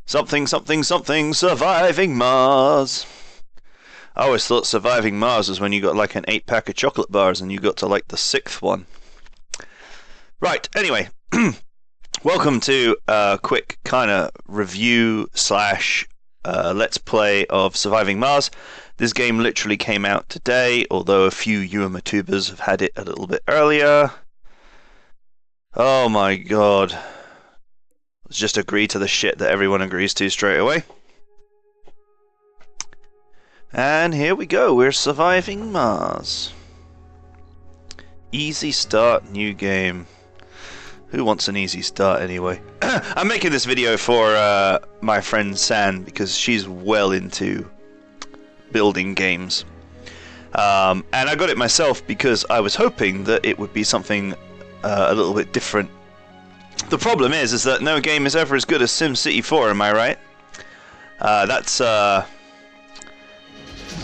Something, something, something, surviving Mars. I always thought surviving Mars was when you got like an 8 pack of chocolate bars and you got to like the 6th one. Right, anyway, welcome to a quick kind of review slash let's play of Surviving Mars. This game literally came out today, although a few YouTubers have had it a little bit earlier. Oh my god. Let's just agree to the shit that everyone agrees to straight away. And here we go, we're Surviving Mars. Easy start, new game. Who wants an easy start anyway? I'm making this video for my friend San because she's well into building games. And I got it myself because I was hoping that it would be something a little bit different. The problem is that no game is ever as good as SimCity 4, am I right? That's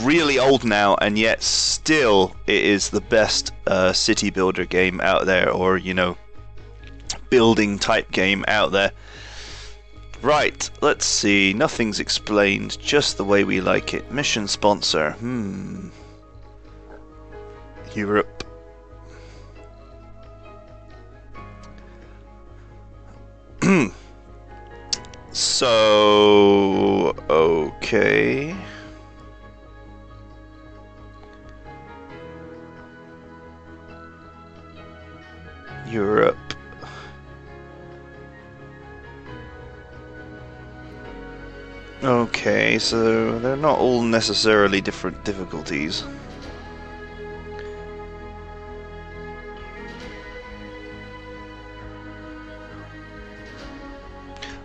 really old now, and yet still it is the best city builder game out there, or, you know, building type game out there. Right, let's see. Nothing's explained, just the way we like it. Mission sponsor. Europe. So, okay. Europe. Okay, so they're not all necessarily different difficulties.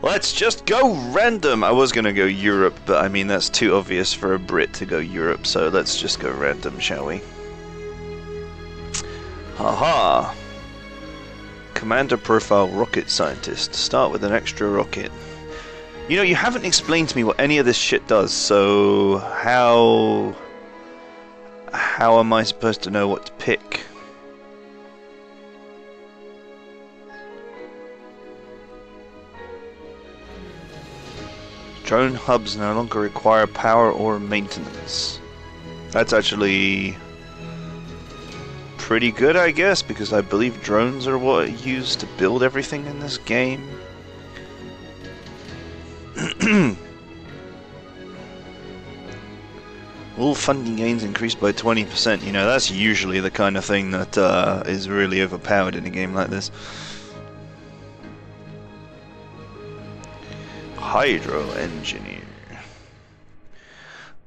Let's just go random! I was gonna go Europe, but I mean that's too obvious for a Brit to go Europe, so let's just go random, shall we? Haha! Commander profile rocket scientist. Start with an extra rocket. You know, you haven't explained to me what any of this shit does, so how am I supposed to know what to pick? Drone hubs no longer require power or maintenance. That's actually pretty good, I guess, because I believe drones are what are used to build everything in this game. All funding gains increased by 20%. You know, that's usually the kind of thing that is really overpowered in a game like this. Hydro engineer.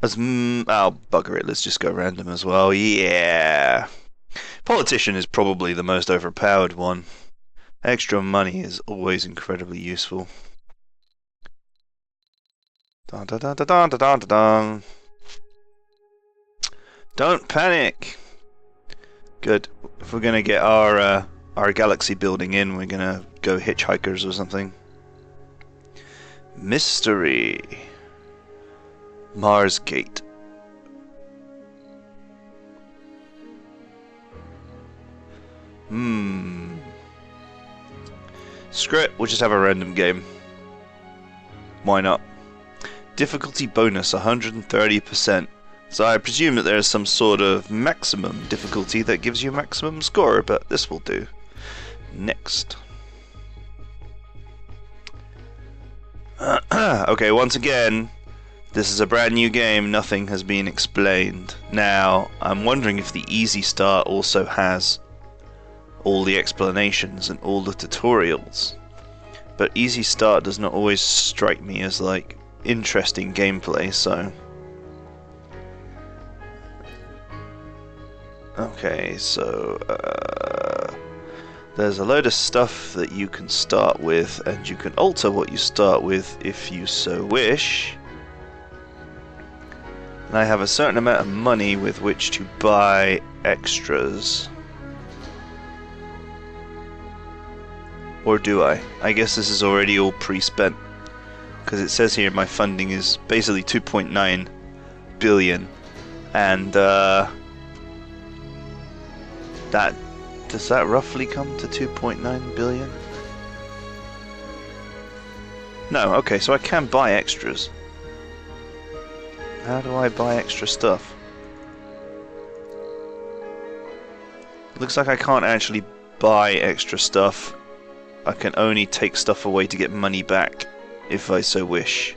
Oh, bugger it. Let's just go random as well. Yeah. Politician is probably the most overpowered one. Extra money is always incredibly useful. Dun, dun, dun, dun, dun, dun, dun, dun. Don't panic. Good. If we're gonna get our galaxy building in, we're gonna go hitchhikers or something. Mystery. Mars Gate. Screw it, we'll just have a random game. Why not? Difficulty bonus 130%. So I presume that there's some sort of maximum difficulty that gives you maximum score, but this will do. Next. Okay, once again, this is a brand new game, nothing has been explained. Now, I'm wondering if the Easy Start also has all the explanations and all the tutorials. But Easy Start does not always strike me as, like, interesting gameplay, so... Okay, so there's a load of stuff that you can start with, and you can alter what you start with if you so wish. And I have a certain amount of money with which to buy extras. Or do I? I guess this is already all pre-spent, because it says here my funding is basically 2.9 billion, and does that roughly come to 2.9 billion? No, okay, so I can buy extras. How do I buy extra stuff? Looks like I can't actually buy extra stuff. I can only take stuff away to get money back, if I so wish.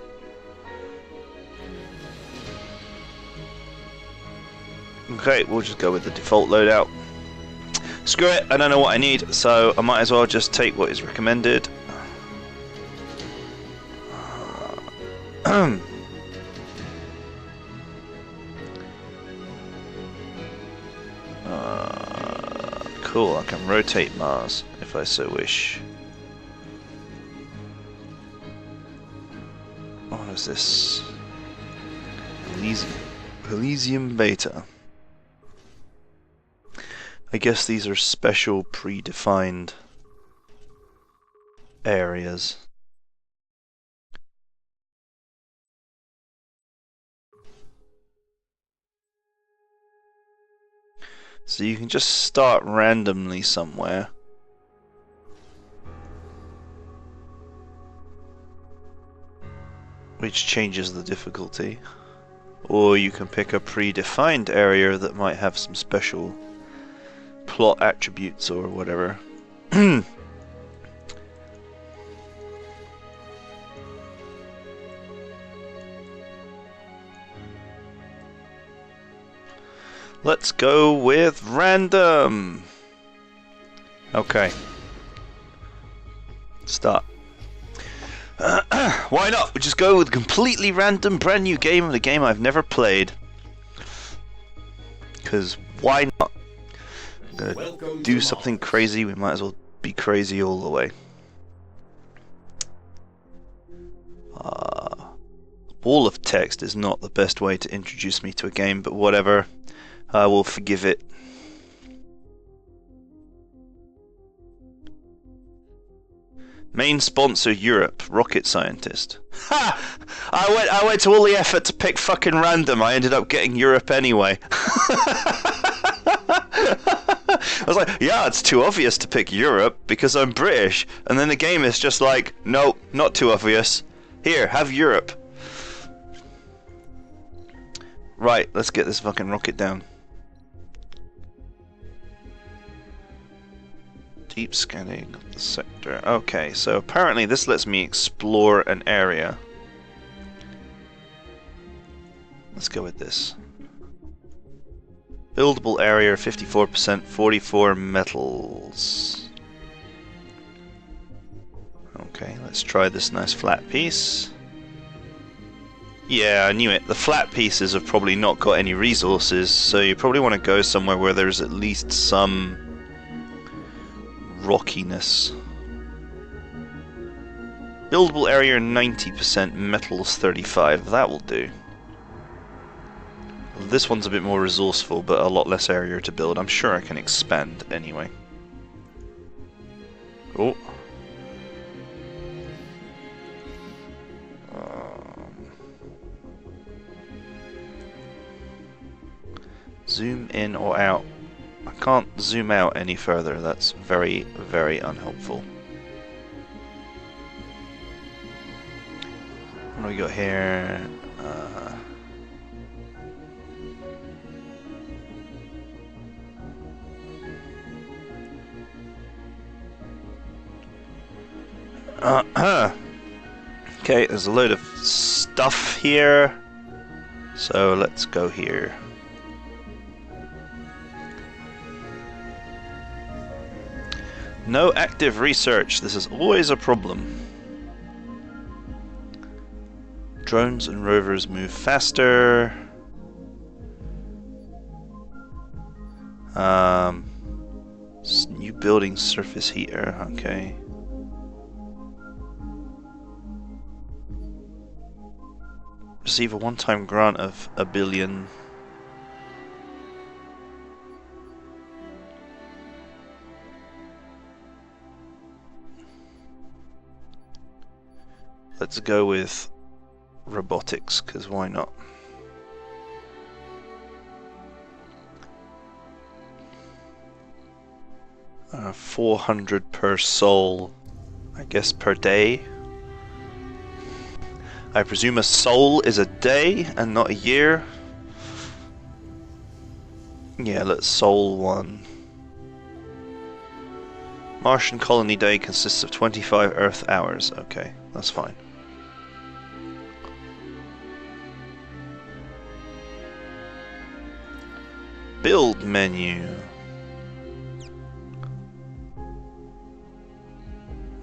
Okay, we'll just go with the default loadout. Screw it, I don't know what I need, so I might as well just take what is recommended. Cool, I can rotate Mars if I so wish. What is this? Elysium Beta. I guess these are special predefined areas. So you can just start randomly somewhere. Which changes the difficulty. Or you can pick a predefined area that might have some special plot attributes or whatever. Let's go with random. Okay. Start. Why not? We just go with a completely random brand new game of a game I've never played. Because why not? I'm gonna do something crazy, we might as well be crazy all the way. Wall of text is not the best way to introduce me to a game, but whatever. I will forgive it. Main sponsor Europe, rocket scientist. Ha! I went to all the effort to pick fucking random. I ended up getting Europe anyway. I was like, yeah, it's too obvious to pick Europe because I'm British. And then the game is just like, no, not too obvious. Here, have Europe. Right, let's get this fucking rocket down. Deep scanning of the sector. Okay, so apparently this lets me explore an area. Let's go with this. Buildable area 54%, 44 metals. Okay, let's try this nice flat piece. Yeah, I knew it. The flat pieces have probably not got any resources, so you probably want to go somewhere where there's at least some rockiness. Buildable area 90%, metals 35. That will do. This one's a bit more resourceful, but a lot less area to build. I'm sure I can expand anyway. Oh. Zoom in or out. I can't zoom out any further. That's very, very unhelpful. What do we got here? Okay, there's a load of stuff here. So let's go here. No active research. This is always a problem. Drones and rovers move faster. New building surface heater. Okay. Receive a one-time grant of $1 billion. Let's go with robotics, because why not? $400 per soul, I guess per day. I presume a sol is a day and not a year. Yeah, let's sol 1. Martian colony day consists of 25 Earth hours. Okay, that's fine. Build menu.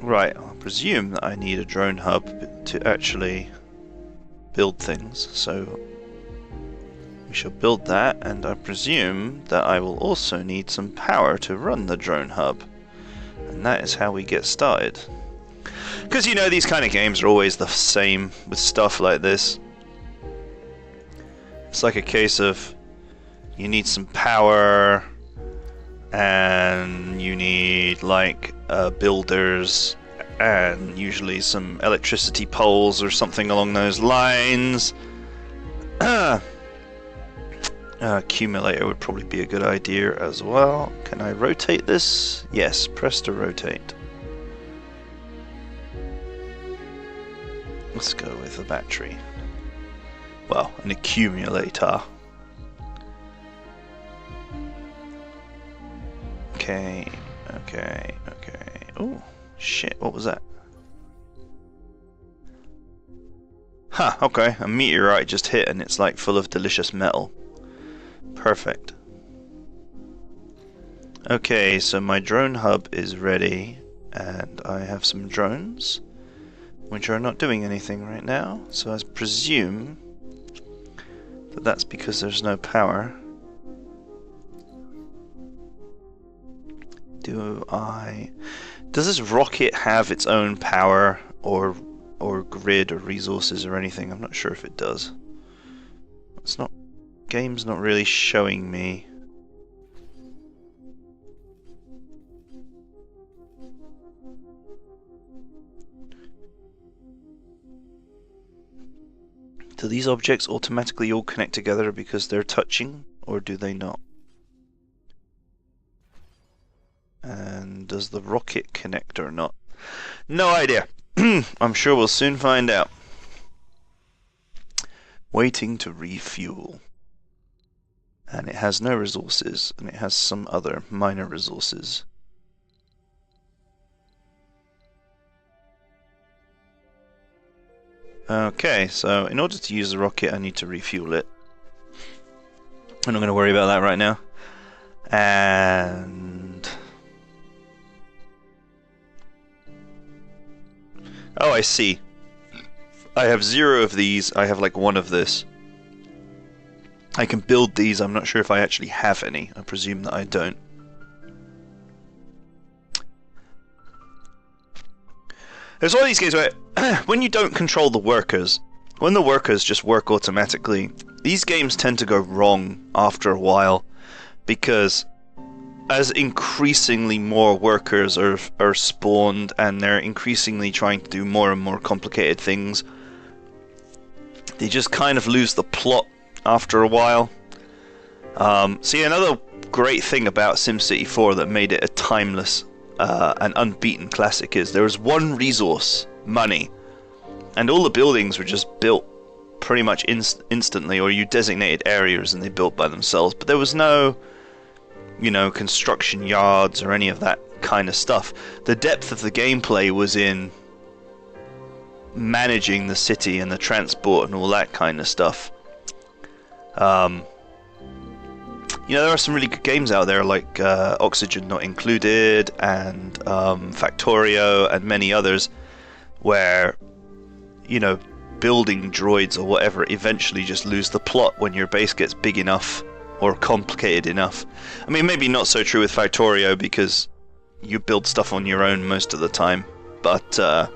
Right, I'll presume that I need a drone hub to actually build things, so we shall build that, and I presume that I will also need some power to run the drone hub. And that is how we get started. Because you know, these kind of games are always the same with stuff like this. It's like a case of you need some power, and you need like builders, and usually some electricity poles or something along those lines. Accumulator would probably be a good idea as well. Can I rotate this? Yes, press to rotate. Let's go with a battery. Well, an accumulator. Okay. Oh, shit, what was that? Huh, okay, a meteorite just hit and it's like full of delicious metal. Perfect. Okay, so my drone hub is ready, and I have some drones, which are not doing anything right now, so I presume that that's because there's no power. Does this rocket have its own power, or grid, or resources, or anything? I'm not sure if it does. It's not... Game's not really showing me. Do these objects automatically all connect together because they're touching, or do they not? And does the rocket connect or not? No idea. I'm sure we'll soon find out. Waiting to refuel. And it has no resources, and it has some other minor resources. Okay, so in order to use the rocket I need to refuel it. I'm not going to worry about that right now. And... oh, I see. I have 0 of these, I have like 1 of this. I can build these, I'm not sure if I actually have any. I presume that I don't. There's one of these games where, when you don't control the workers, when the workers just work automatically, these games tend to go wrong after a while, because as increasingly more workers are spawned, and they're increasingly trying to do more and more complicated things, they just kind of lose the plot after a while. See, another great thing about SimCity 4 that made it a timeless and unbeaten classic is there was one resource, money, and all the buildings were just built pretty much instantly, or you designated areas and they built by themselves, but there was no, you know, construction yards or any of that kind of stuff. The depth of the gameplay was in managing the city and the transport and all that kind of stuff. You know, there are some really good games out there, like Oxygen Not Included, and Factorio, and many others, where, you know, building droids or whatever eventually just lose the plot when your base gets big enough or complicated enough. I mean, maybe not so true with Factorio, because you build stuff on your own most of the time, but the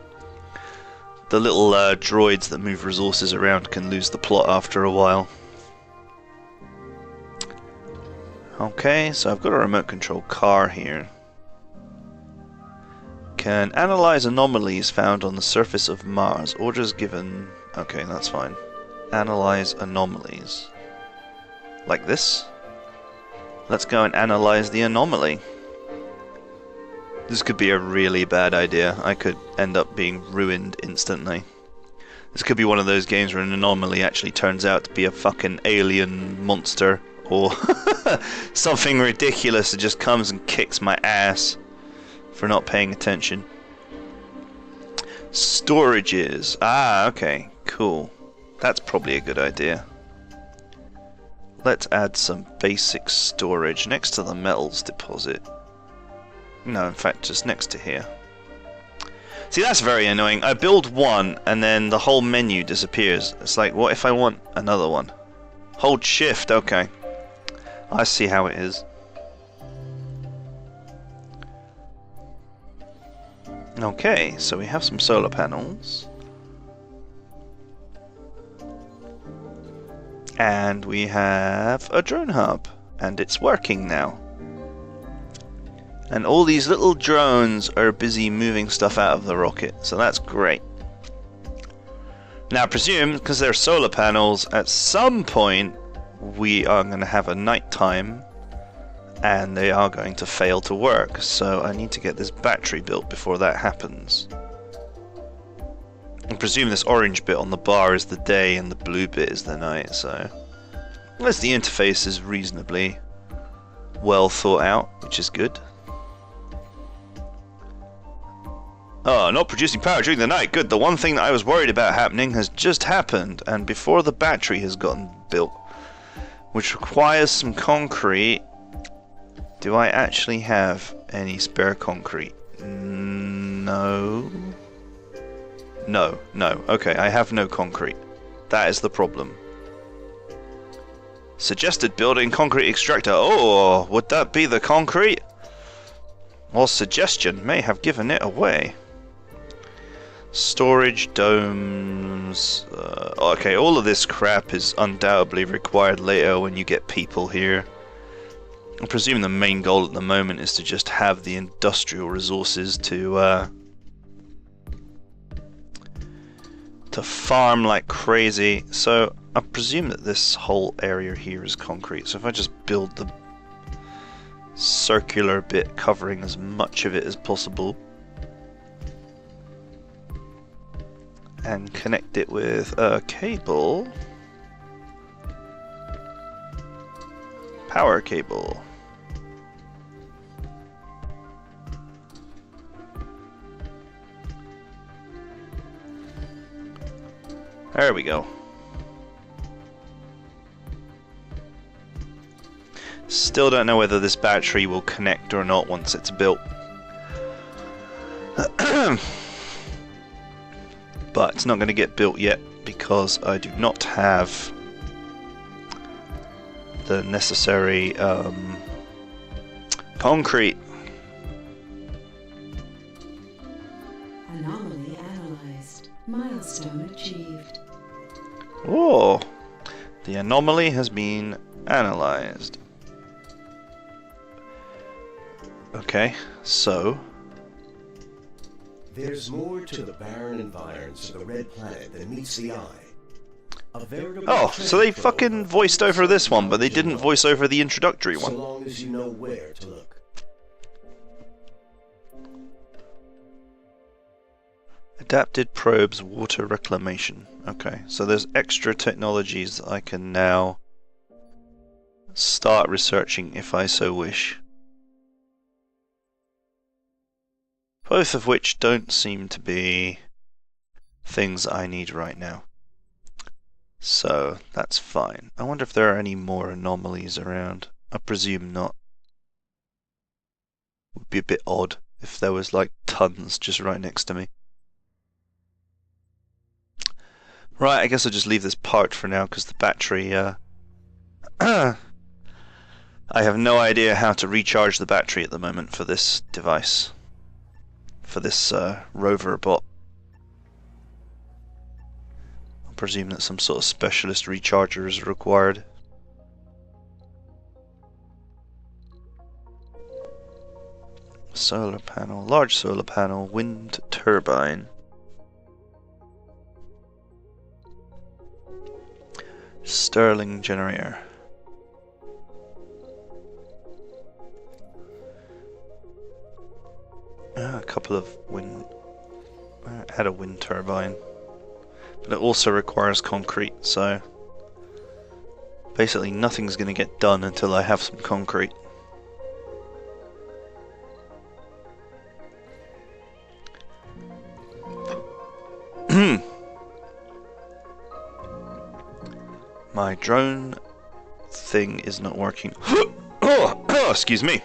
little droids that move resources around can lose the plot after a while. Okay, so I've got a remote control car here. Can analyze anomalies found on the surface of Mars. Orders given... okay, that's fine. Analyze anomalies. Like this? Let's go and analyze the anomaly. This could be a really bad idea. I could end up being ruined instantly. This could be one of those games where an anomaly actually turns out to be a fucking alien monster or something ridiculous that just comes and kicks my ass for not paying attention. Storages. Ah, okay, cool. That's probably a good idea. Let's add some basic storage next to the metals deposit. No, in fact, just next to here. See, that's very annoying. I build one and then the whole menu disappears. It's like, what if I want another one? Hold shift, okay. I see how it is. Okay, so we have some solar panels. And we have a drone hub. And it's working now. And all these little drones are busy moving stuff out of the rocket, so that's great. Now I presume, because they're solar panels, at some point we are going to have a nighttime and they are going to fail to work, so I need to get this battery built before that happens. I presume this orange bit on the bar is the day and the blue bit is the night, so unless the interface is reasonably well thought out, which is good. Oh, not producing power during the night. Good. The one thing that I was worried about happening has just happened, and before the battery has gotten built, which requires some concrete. Do I actually have any spare concrete? No. No. Okay, I have no concrete. That is the problem. Suggested building concrete extractor. Oh, would that be the concrete? Well, suggestion may have given it away. Storage domes. Okay, all of this crap is undoubtedly required later when you get people here. I presume the main goal at the moment is to just have the industrial resources to farm like crazy. So I presume that this whole area here is concrete. So if I just build the circular bit covering as much of it as possible, and connect it with a cable. Power cable. There we go. Still don't know whether this battery will connect or not once it's built. But it's not going to get built yet because I do not have the necessary concrete. Anomaly analyzed. Milestone achieved. Oh, the anomaly has been analyzed. Okay, so there's more to the barren environs of the Red Planet than meets the eye. Oh, so they fucking voiced over this one, but they didn't voice over the introductory one. So long as you know where to look. Adapted probes, water reclamation. Okay, so there's extra technologies that I can now start researching if I so wish. Both of which don't seem to be things I need right now. So, that's fine. I wonder if there are any more anomalies around. I presume not. Would be a bit odd if there was like tons just right next to me. Right, I guess I'll just leave this part for now because the battery, I have no idea how to recharge the battery at the moment for this device. For this rover bot. I presume that some sort of specialist recharger is required. Solar panel, large solar panel, wind turbine. Stirling generator. A couple of wind. Add a wind turbine. But it also requires concrete, so basically nothing's going to get done until I have some concrete. My drone thing is not working. Oh, excuse me.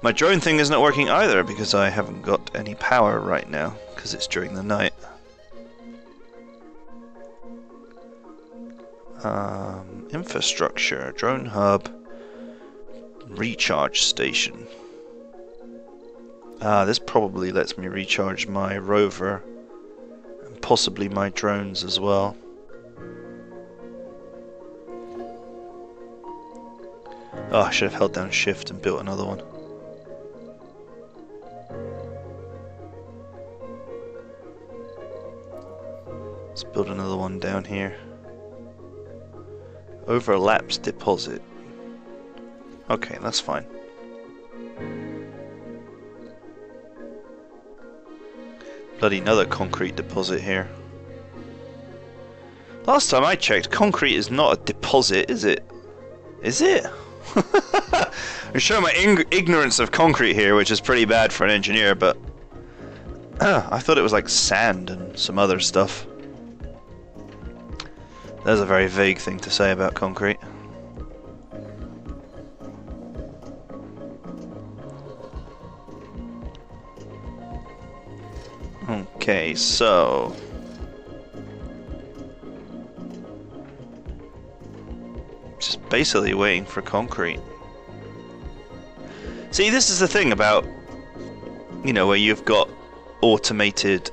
My drone thing is not working either because I haven't got any power right now because it's during the night. Infrastructure, drone hub, recharge station. This probably lets me recharge my rover and possibly my drones as well. Oh, I should have held down shift and built another one. Let's build another one down here. Overlaps deposit. Okay, that's fine. Bloody another concrete deposit here. Last time I checked, concrete is not a deposit, is it? Is it? I'm showing my ignorance of concrete here, which is pretty bad for an engineer, but I thought it was like sand and some other stuff. That's a very vague thing to say about concrete. Okay, so just basically waiting for concrete. See, this is the thing about, you know, where you've got automated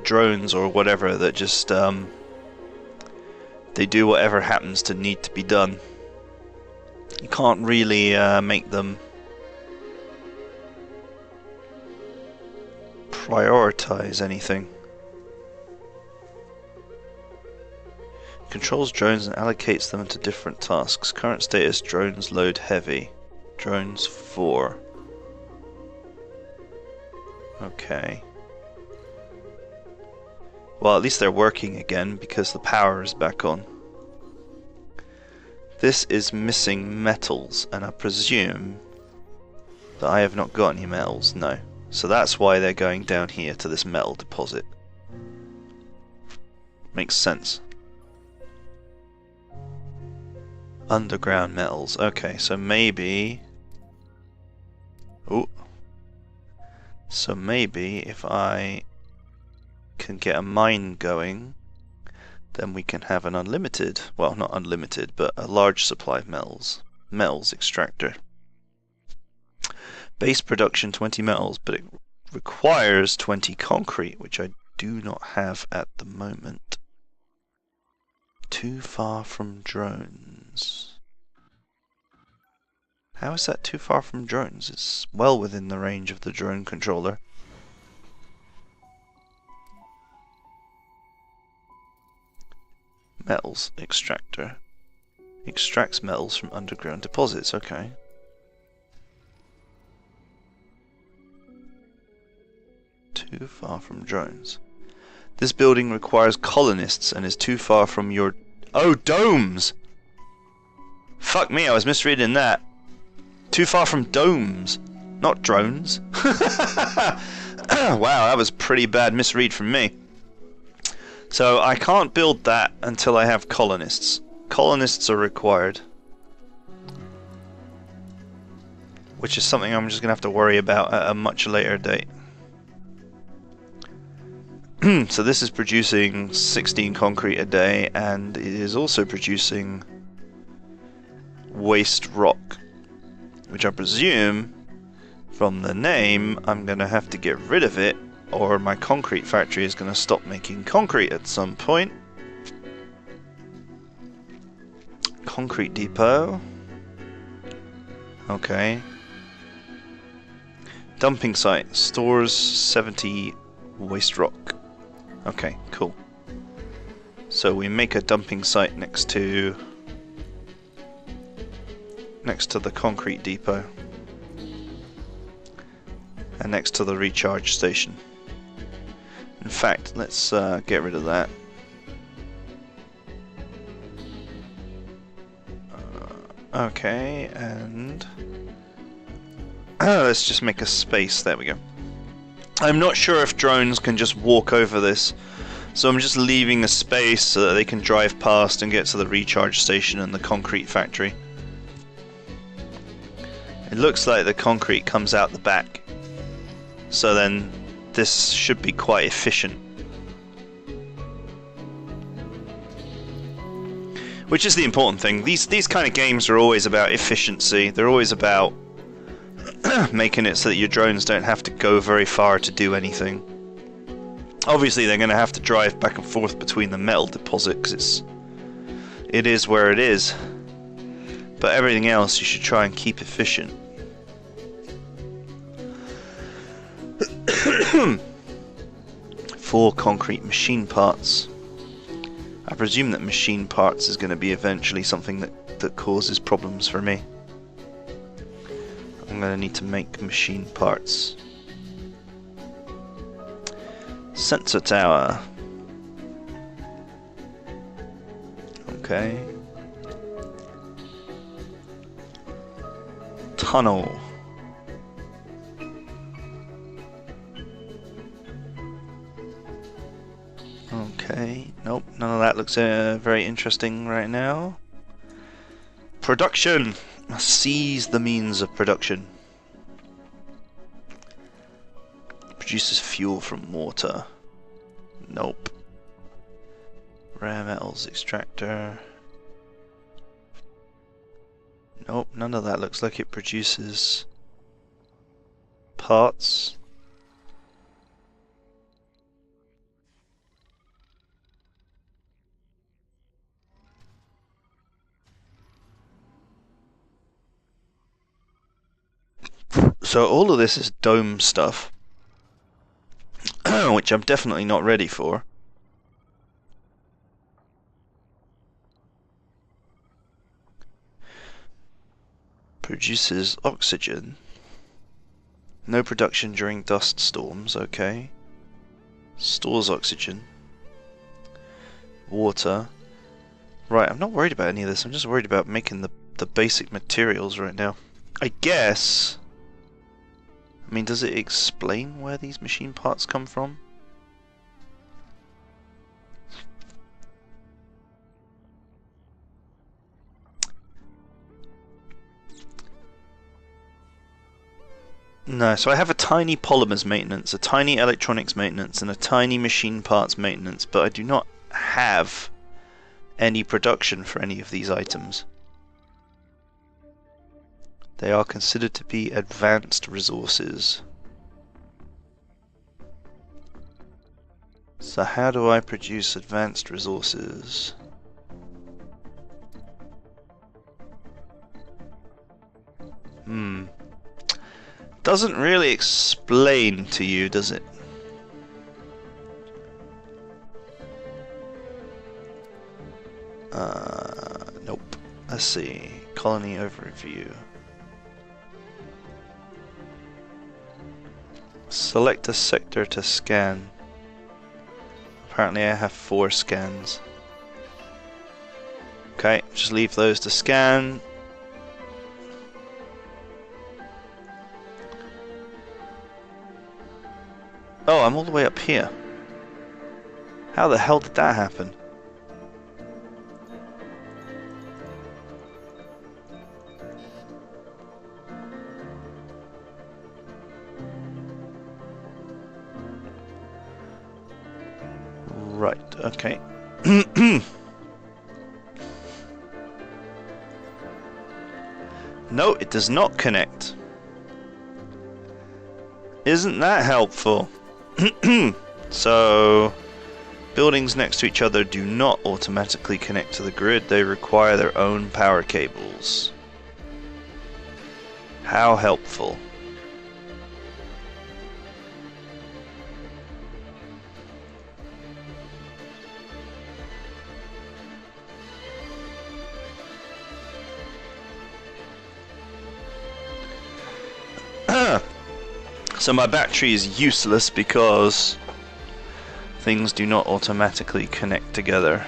drones or whatever that just they do whatever happens to need to be done. You can't really make them prioritize anything. Controls drones and allocates them to different tasks. Current status: drones load heavy. Drones 4. Okay. Well, at least they're working again because the power is back on. This is missing metals, and I presume that I have not got any metals. No. So that's why they're going down here to this metal deposit. Makes sense. Underground metals. Okay, so maybe... Ooh. So maybe if I can get a mine going, then we can have an unlimited, well, not unlimited, but a large supply of metals. Metals extractor. Base production 20 metals, but it requires 20 concrete, which I do not have at the moment. Too far from drones. How is that too far from drones? It's well within the range of the drone controller. Metals extractor. Extracts metals from underground deposits, okay. Too far from drones. This building requires colonists and is too far from your... Oh, domes! Fuck me, I was misreading that. Too far from domes, not drones. Wow, that was pretty bad misread from me. So I can't build that until I have colonists. Colonists are required. Which is something I'm just going to have to worry about at a much later date. So this is producing 16 concrete a day, and it is also producing waste rock, which I presume from the name I'm going to have to get rid of it, or my concrete factory is going to stop making concrete at some point. Concrete depot. Okay. Dumping site. Stores 70 waste rock. Okay, cool. So we make a dumping site next to the concrete depot and next to the recharge station. In fact, let's get rid of that. Okay, and let's just make a space. There we go. I'm not sure if drones can just walk over this, so I'm just leaving a space so that they can drive past and get to the recharge station and the concrete factory. It looks like the concrete comes out the back, so then this should be quite efficient. Which is the important thing. These kind of games are always about efficiency. They're always about making it so that your drones don't have to go very far to do anything. Obviously they're going to have to drive back and forth between the metal deposit because it is where it is. But everything else you should try and keep efficient. 4 concrete machine parts. I presume that machine parts is going to be eventually something that causes problems for me. I'm going to need to make machine parts. Sensor tower. Okay. Tunnel. Okay, nope, none of that looks very interesting right now. Production! Seize the means of production. Produces fuel from water. Nope. Rare metals extractor. Nope, none of that looks like it produces parts. So all of this is dome stuff, which I'm definitely not ready for. Produces oxygen. No production during dust storms, okay. Stores oxygen. Water. Right, I'm not worried about any of this, I'm just worried about making the basic materials right now. I guess... I mean, does it explain where these machine parts come from? No, so I have a tiny polymers maintenance, a tiny electronics maintenance, and a tiny machine parts maintenance, but I do not have any production for any of these items. They are considered to be advanced resources. So how do I produce advanced resources? Doesn't really explain to you, does it? Nope. Let's see. Colony overview. Select a sector to scan. Apparently I have 4 scans. Okay, just leave those to scan. Oh, I'm all the way up here. How the hell did that happen? Right, okay. No, it does not connect. Isn't that helpful? So, buildings next to each other do not automatically connect to the grid. They require their own power cables. How helpful. So my battery is useless because things do not automatically connect together.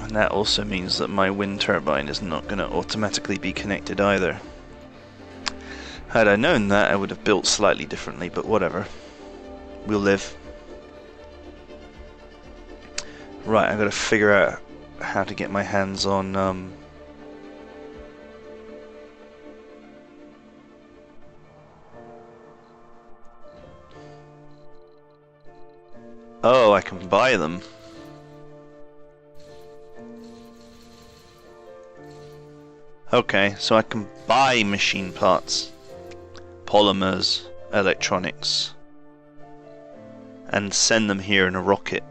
And that also means that my wind turbine is not going to automatically be connected either. Had I known that, I would have built slightly differently, but whatever. We'll live. Right, I've got to figure out how to get my hands on oh, I can buy them. Okay, so I can buy machine parts, polymers, electronics, and send them here in a rocket.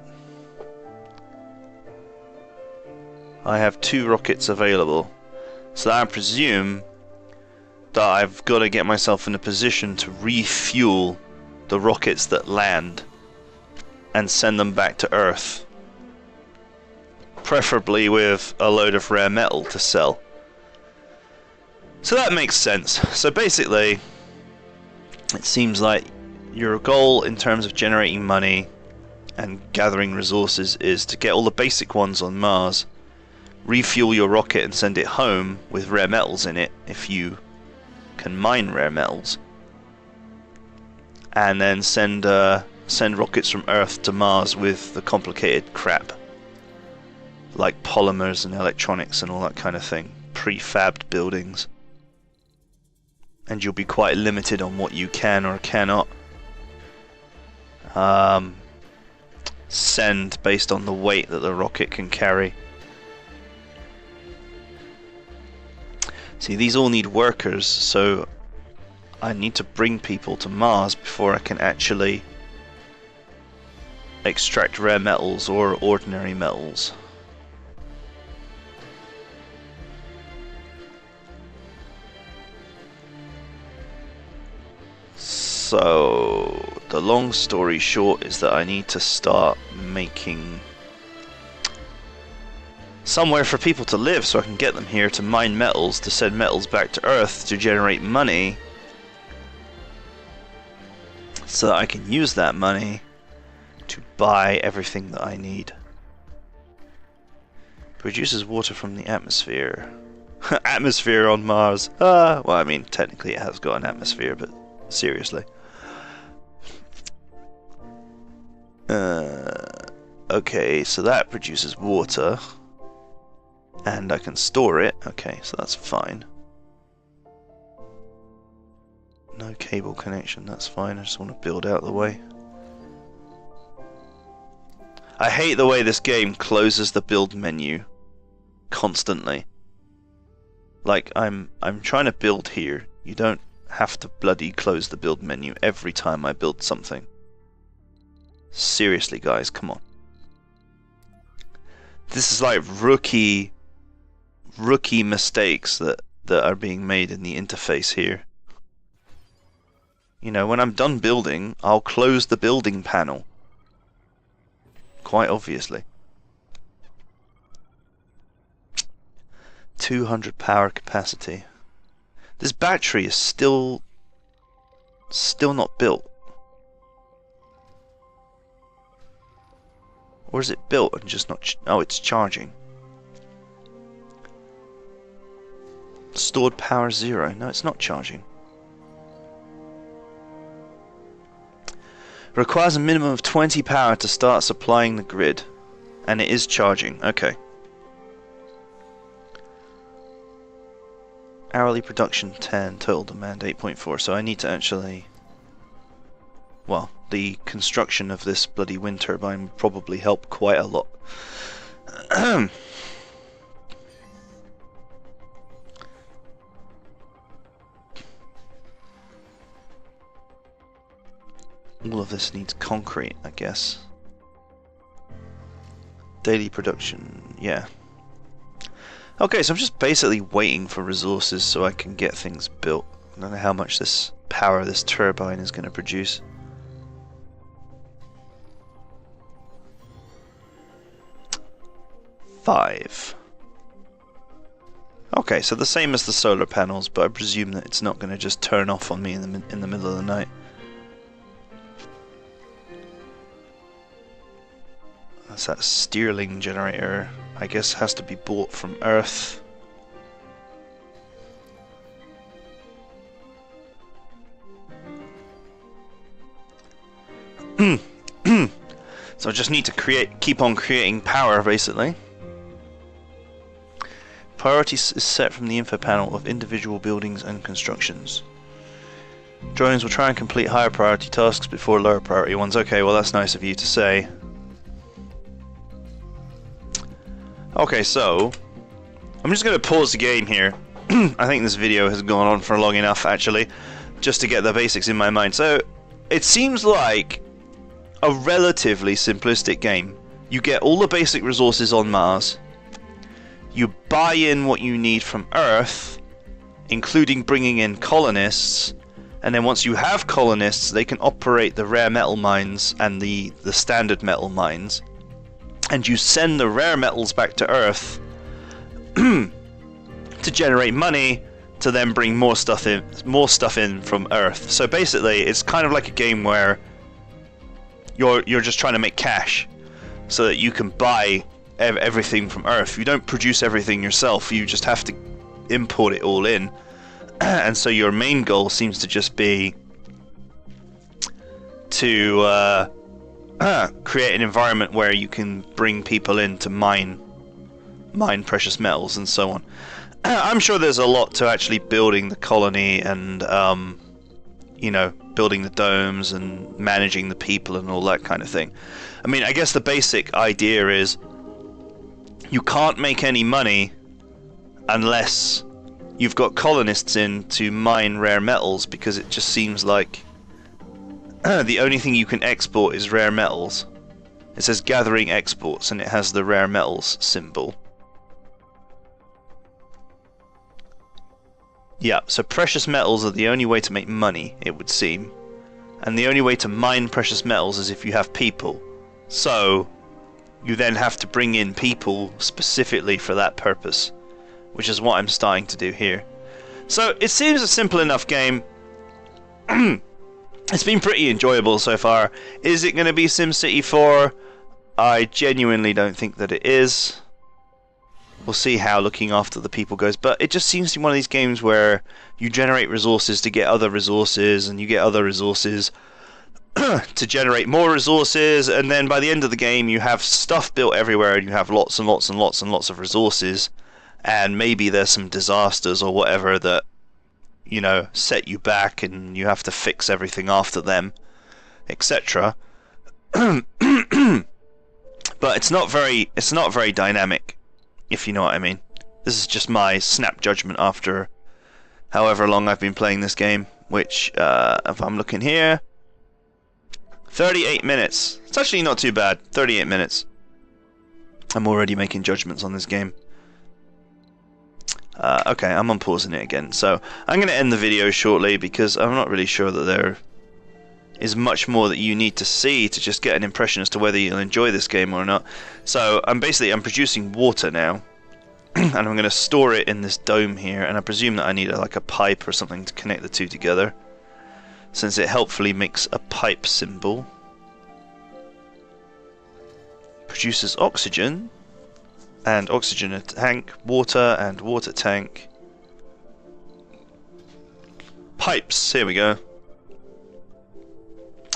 I have 2 rockets available, so I presume that I've got to get myself in a position to refuel the rockets that land and send them back to Earth, preferably with a load of rare metal to sell. So that makes sense. So basically, it seems like your goal in terms of generating money and gathering resources is to get all the basic ones on Mars, refuel your rocket and send it home with rare metals in it, if you can mine rare metals, and then send rockets from Earth to Mars with the complicated crap, like polymers and electronics and all that kind of thing, prefabbed buildings. And you'll be quite limited on what you can or cannot send based on the weight that the rocket can carry. See, these all need workers, so I need to bring people to Mars before I can actually extract rare metals or ordinary metals. So, the long story short is that I need to start making somewhere for people to live so I can get them here to mine metals, to send metals back to Earth to generate money, so that I can use that money to buy everything that I need. Produces water from the atmosphere. Atmosphere on Mars. Well, I mean, technically it has got an atmosphere, but seriously. Okay, so that produces water. And I can store it. Okay, so that's fine. No cable connection, that's fine. I just want to build out the way. I hate the way this game closes the build menu constantly. Like, I'm trying to build here. You don't have to bloody close the build menu every time I build something. Seriously, guys, come on. This is like rookie mistakes that are being made in the interface here. You know, when I'm done building, I'll close the building panel. Quite obviously. 200 power capacity. This battery is still not built. Or is it built and just not... oh, it's charging. Stored power 0. No, it's not charging. Requires a minimum of 20 power to start supplying the grid. And it is charging. Okay. Hourly production 10, total demand 8.4. So I need to actually... well, the construction of this bloody wind turbine would probably help quite a lot. All of this needs concrete, I guess. Daily production, yeah. Okay, so I'm just basically waiting for resources so I can get things built. I don't know how much this power this turbine is going to produce. $5. Okay, so the same as the solar panels, but I presume that it's not going to just turn off on me in the middle of the night. That's that Stirling generator. I guess has to be bought from Earth. So I just need to keep on creating power, basically. Priority is set from the info panel of individual buildings and constructions. Drones will try and complete higher priority tasks before lower priority ones. Okay, well that's nice of you to say. Okay, so I'm just going to pause the game here. I think this video has gone on for long enough, actually, just to get the basics in my mind. So it seems like a relatively simplistic game. You get all the basic resources on Mars. You buy in what you need from Earth, including bringing in colonists, and then once you have colonists, they can operate the rare metal mines and the standard metal mines, and you send the rare metals back to Earth to generate money to then bring more stuff in from Earth. So basically, it's kind of like a game where you're just trying to make cash so that you can buy everything from Earth. You don't produce everything yourself, you just have to import it all in. And so your main goal seems to just be to create an environment where you can bring people in to mine precious metals and so on. I'm sure there's a lot to actually building the colony and you know, building the domes and managing the people and all that kind of thing. I mean, I guess the basic idea is you can't make any money unless you've got colonists in to mine rare metals, because it just seems like the only thing you can export is rare metals. It says gathering exports and it has the rare metals symbol. Yeah, so precious metals are the only way to make money, it would seem. And the only way to mine precious metals is if you have people. So you then have to bring in people specifically for that purpose, which is what I'm starting to do here. So it seems a simple enough game. It's been pretty enjoyable so far. Is it going to be SimCity 4? I genuinely don't think that it is. We'll see how looking after the people goes, but it just seems to be one of these games where you generate resources to get other resources, and you get other resources to generate more resources, and then by the end of the game you have stuff built everywhere and you have lots and lots and lots and lots of resources, and maybe there's some disasters or whatever that, you know, set you back and you have to fix everything after them, etc. But it's not very dynamic, if you know what I mean. This is just my snap judgment after however long I've been playing this game, which, if I'm looking here, 38 minutes. It's actually not too bad. 38 minutes. I'm already making judgments on this game. Okay, I'm unpausing it again. So I'm going to end the video shortly because I'm not really sure that there is much more that you need to see to just get an impression as to whether you'll enjoy this game or not. So I'm producing water now, and I'm going to store it in this dome here, and I presume that I need like a pipe or something to connect the two together, since it helpfully makes a pipe symbol. Produces oxygen, and oxygen tank, water and water tank. Pipes, here we go.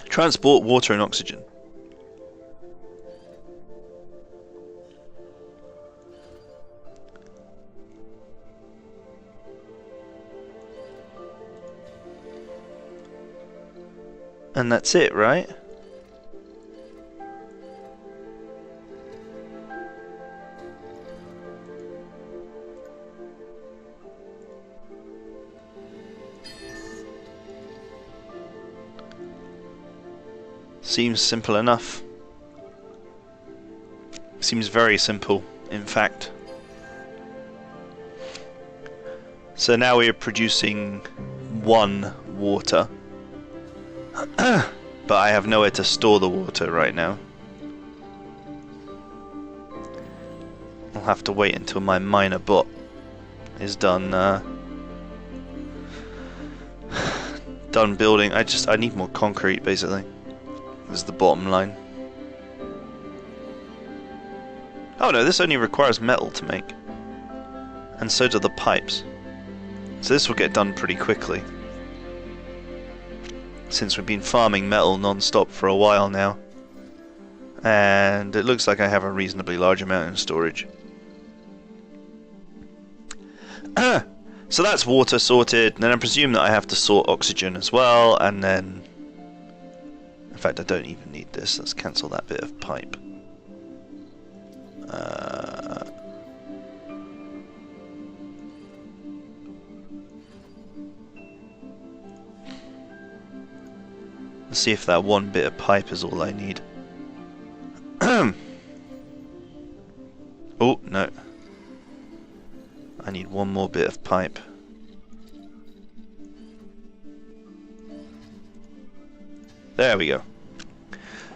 Transport water and oxygen. And that's it, right? Seems simple enough. Seems very simple, in fact. So now we are producing 1 water. But I have nowhere to store the water right now. I'll have to wait until my miner bot is done done building. I need more concrete, basically. This is the bottom line. Oh no, this only requires metal to make. And so do the pipes. So this will get done pretty quickly. Since we've been farming metal non-stop for a while now. And it looks like I have a reasonably large amount in storage. So that's water sorted, and then I presume that I have to sort oxygen as well, and then... In fact, I don't even need this. Let's cancel that bit of pipe. Let's see if that one bit of pipe is all I need. Oh, no. I need one more bit of pipe. There we go.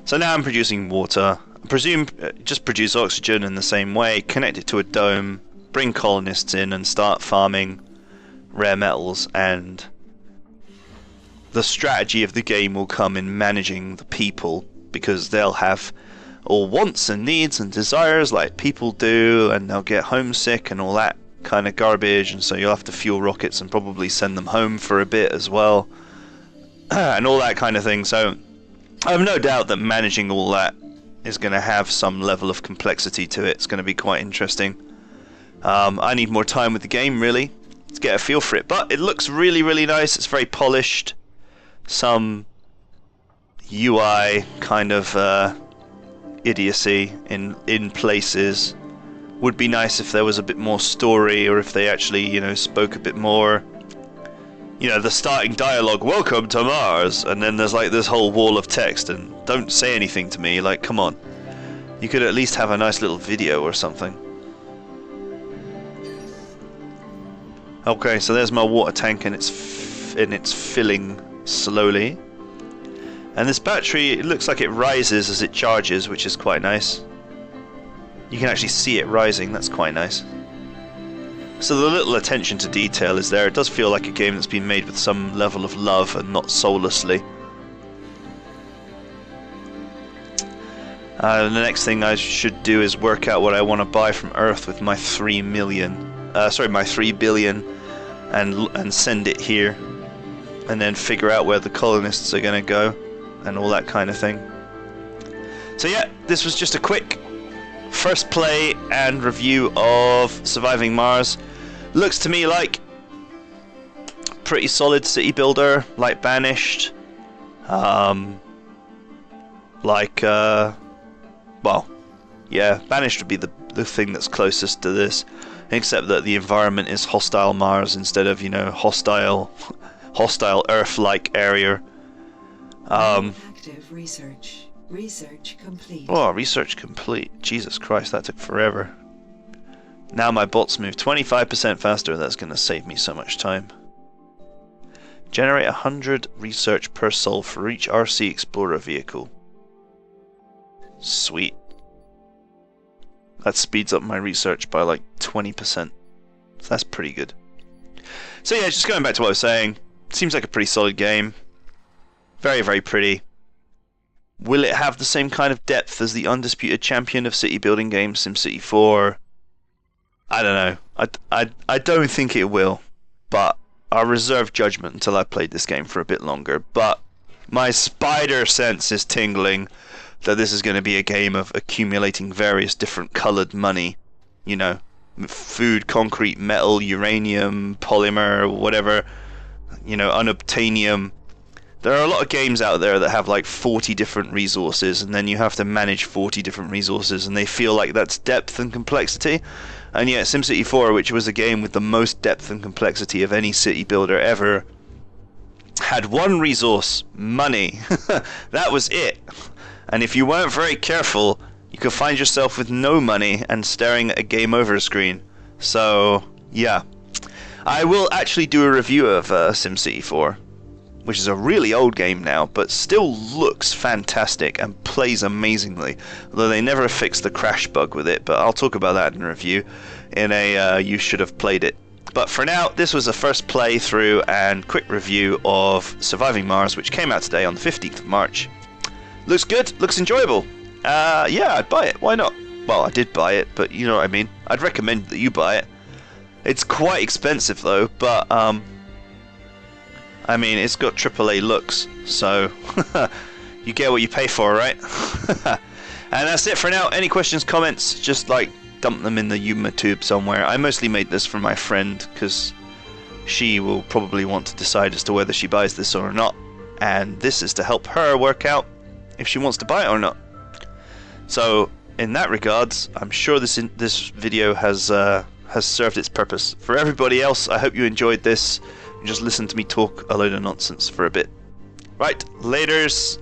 So now I'm producing water. I presume just produce oxygen in the same way, connect it to a dome, bring colonists in and start farming rare metals, and the strategy of the game will come in managing the people, because they'll have all wants and needs and desires like people do, and they'll get homesick and all that kind of garbage, and so you'll have to fuel rockets and probably send them home for a bit as well, and all that kind of thing. So I have no doubt that managing all that is going to have some level of complexity to it. It's going to be quite interesting. I need more time with the game, really, to get a feel for it, but it looks really, really nice. It's very polished. Some UI kind of idiocy in places. Would be nice if there was a bit more story, or if they actually, you know, spoke a bit more. You know, the starting dialogue, "Welcome to Mars," and then there's like this whole wall of text, and don't say anything to me. Like, come on. You could at least have a nice little video or something. Okay, so there's my water tank, and it's filling slowly. And this battery, it looks like it rises as it charges, which is quite nice. You can actually see it rising, that's quite nice. So the little attention to detail is there. It does feel like a game that's been made with some level of love and not soullessly. The next thing I should do is work out what I want to buy from Earth with my 3 billion, and send it here, and then figure out where the colonists are going to go, and all that kind of thing. So yeah, this was just a quick first play and review of Surviving Mars. Looks to me like pretty solid city builder, like Banished. Well, yeah, Banished would be the thing that's closest to this, except that the environment is hostile Mars instead of, you know, hostile Earth-like area. Active research. Research complete. Oh, research complete. Jesus Christ, that took forever. Now my bots move 25% faster. That's going to save me so much time. Generate 100 research per sol for each RC Explorer vehicle. Sweet. That speeds up my research by like 20%. So that's pretty good. So yeah, just going back to what I was saying. Seems like a pretty solid game. Very, very pretty. Will it have the same kind of depth as the undisputed champion of city building games, SimCity 4? I don't know. I don't think it will, but I'll reserve judgment until I've played this game for a bit longer. But my spider sense is tingling that this is going to be a game of accumulating various different coloured money. You know, food, concrete, metal, uranium, polymer, whatever. You know, unobtainium. There are a lot of games out there that have like 40 different resources, and then you have to manage 40 different resources, and they feel like that's depth and complexity. And yet SimCity 4, which was a game with the most depth and complexity of any city builder ever, had one resource: money. That was it. And if you weren't very careful, you could find yourself with no money and staring at a game over screen. So yeah, I will actually do a review of SimCity 4, which is a really old game now, but still looks fantastic and plays amazingly. Although they never fixed the crash bug with it, but I'll talk about that in a review in a You Should Have Played It. But for now, this was a first playthrough and quick review of Surviving Mars, which came out today on the 15th of March. Looks good, looks enjoyable. Yeah, I'd buy it, why not? Well, I did buy it, but you know what I mean. I'd recommend that you buy it. It's quite expensive though, but I mean, it's got AAA looks, so you get what you pay for, right? And that's it for now. Any questions, comments, just like dump them in the YouTube somewhere. I mostly made this for my friend because she will probably want to decide as to whether she buys this or not, and this is to help her work out if she wants to buy it or not. So in that regards, I'm sure this video has served its purpose. For everybody else, I hope you enjoyed this and just listen to me talk a load of nonsense for a bit. Right, laters.